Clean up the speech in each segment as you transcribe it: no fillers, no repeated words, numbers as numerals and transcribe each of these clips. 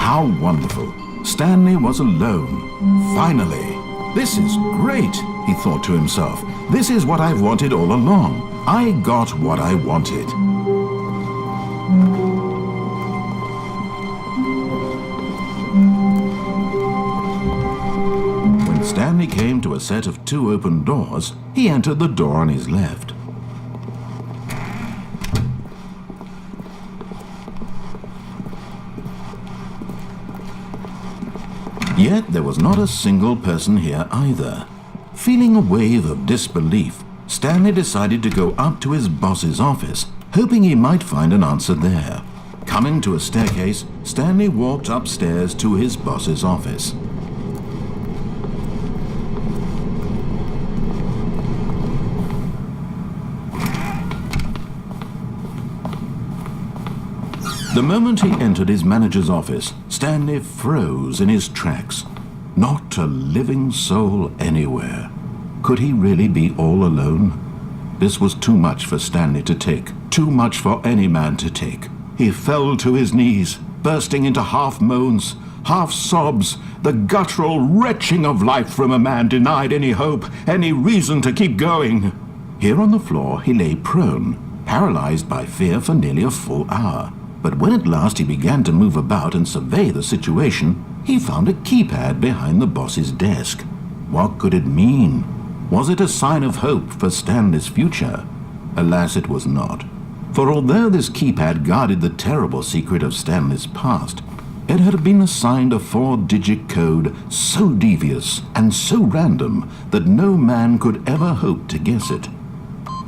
How wonderful. Stanley was alone. Finally. This is great, he thought to himself. This is what I've wanted all along. I got what I wanted. When Stanley came to a set of 2 open doors, he entered the door on his left. Yet there was not a single person here either. Feeling a wave of disbelief, Stanley decided to go up to his boss's office, hoping he might find an answer there. Coming to a staircase, Stanley walked upstairs to his boss's office. The moment he entered his manager's office, Stanley froze in his tracks. Not a living soul anywhere. Could he really be all alone? This was too much for Stanley to take, too much for any man to take. He fell to his knees, bursting into half moans, half sobs, the guttural retching of life from a man denied any hope, any reason to keep going. Here on the floor he lay prone, paralyzed by fear for nearly a full hour. But when at last he began to move about and survey the situation, he found a keypad behind the boss's desk. What could it mean? Was it a sign of hope for Stanley's future? Alas, it was not. For although this keypad guarded the terrible secret of Stanley's past, it had been assigned a 4-digit code so devious and so random that no man could ever hope to guess it.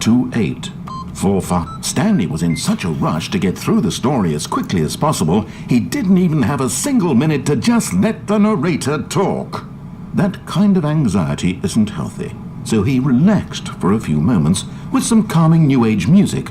2845. Stanley was in such a rush to get through the story as quickly as possible, he didn't even have a single minute to just let the narrator talk. That kind of anxiety isn't healthy, so he relaxed for a few moments with some calming New Age music.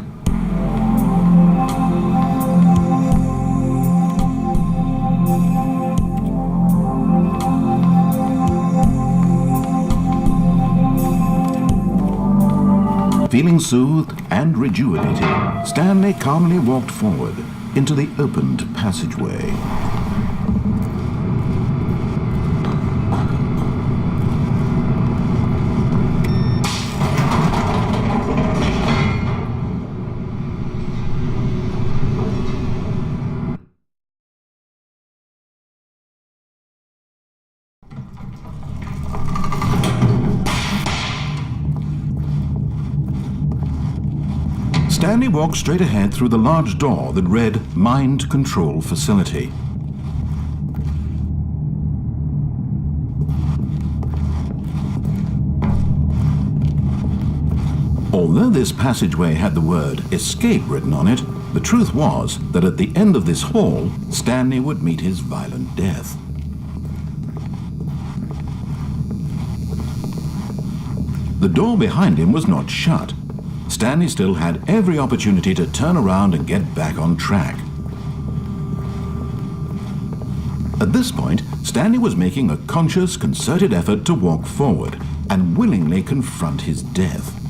Feeling soothed and rejuvenated, Stanley calmly walked forward into the opened passageway. Stanley walked straight ahead through the large door that read Mind Control Facility. Although this passageway had the word Escape written on it, the truth was that at the end of this hall, Stanley would meet his violent death. The door behind him was not shut. Stanley still had every opportunity to turn around and get back on track. At this point, Stanley was making a conscious, concerted effort to walk forward and willingly confront his death.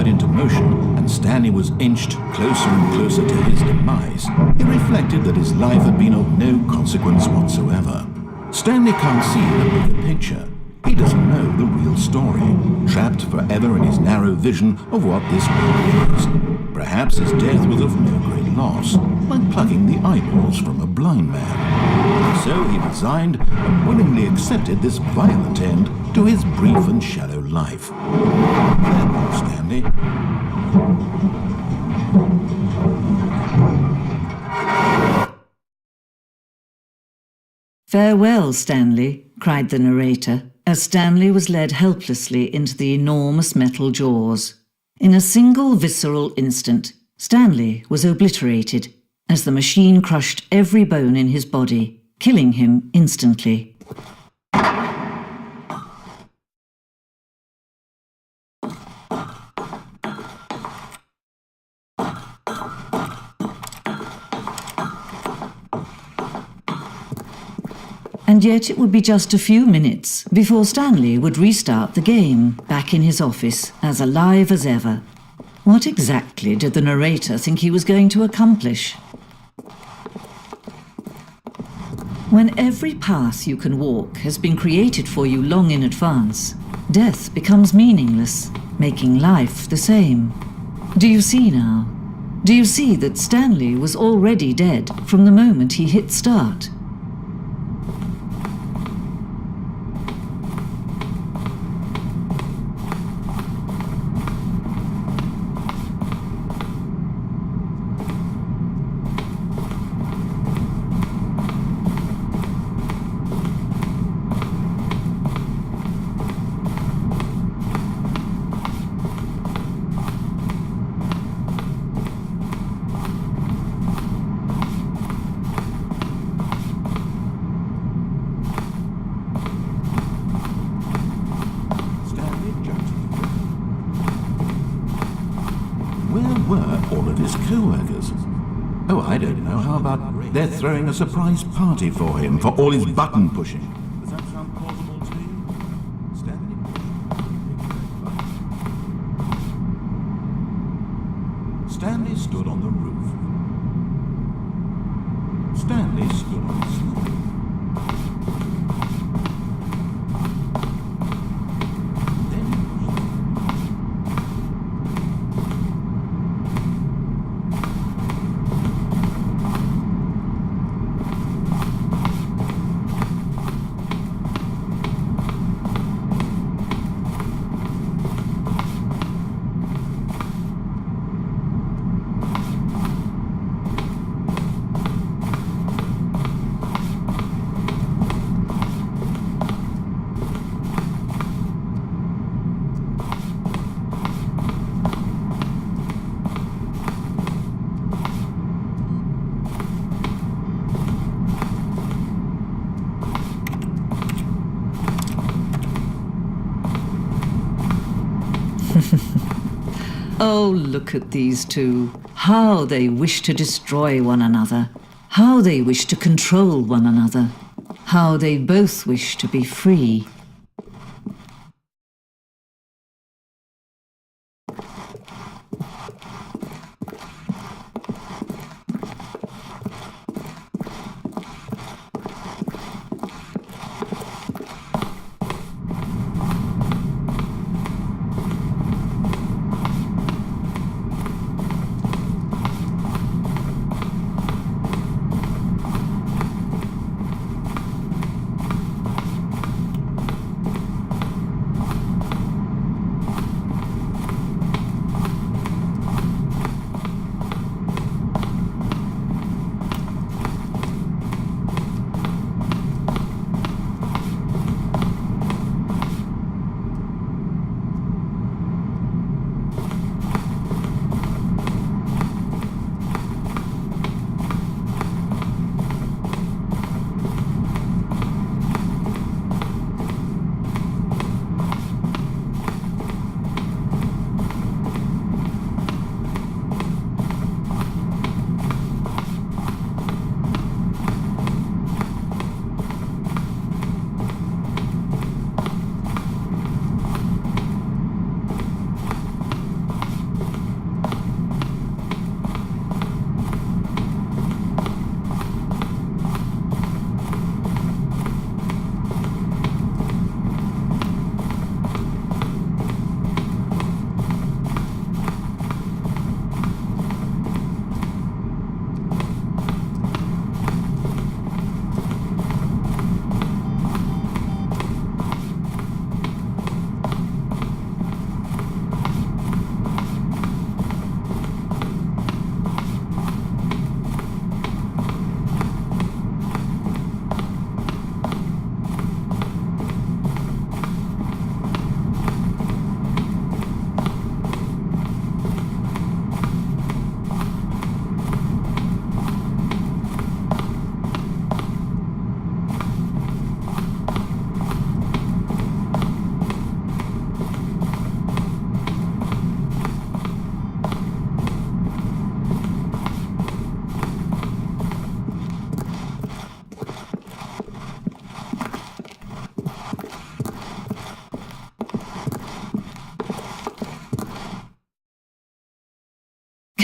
Into motion, and Stanley was inched closer and closer to his demise, he reflected that his life had been of no consequence whatsoever. Stanley can't see the bigger picture. He doesn't know the real story, trapped forever in his narrow vision of what this world is. Perhaps his death was of no great loss, like plucking the eyeballs from a blind man. So he resigned and willingly accepted this violent end to his brief and shallow life. Farewell, Stanley. "Farewell, Stanley," cried the narrator, as Stanley was led helplessly into the enormous metal jaws. In a single visceral instant, Stanley was obliterated as the machine crushed every bone in his body, killing him instantly. and yet it would be just a few minutes before Stanley would restart the game, back in his office, as alive as ever. What exactly did the narrator think he was going to accomplish? When every path you can walk has been created for you long in advance, death becomes meaningless, making life the same. Do you see now? Do you see that Stanley was already dead from the moment he hit start? All of his co-workers. Oh, I don't know. How about they're throwing a surprise party for him for all his button pushing? Does that sound plausible to you? Stanley? Stanley stood on the roof. Stanley stood on the slope. Oh, look at these two. How they wish to destroy one another. How they wish to control one another. How they both wish to be free.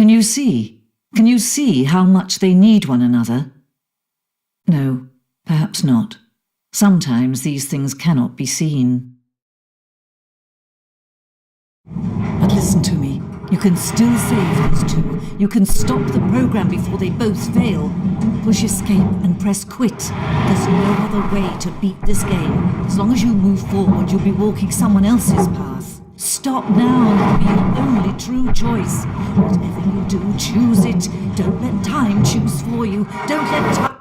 Can you see? Can you see how much they need one another? No, perhaps not. Sometimes these things cannot be seen. But listen to me. You can still save these two. You can stop the program before they both fail. Push escape and press quit. There's no other way to beat this game. As long as you move forward, you'll be walking someone else's path. Stop now and it'll be your only true choice. Whatever you do, choose it. Don't let time choose for you. Don't let time...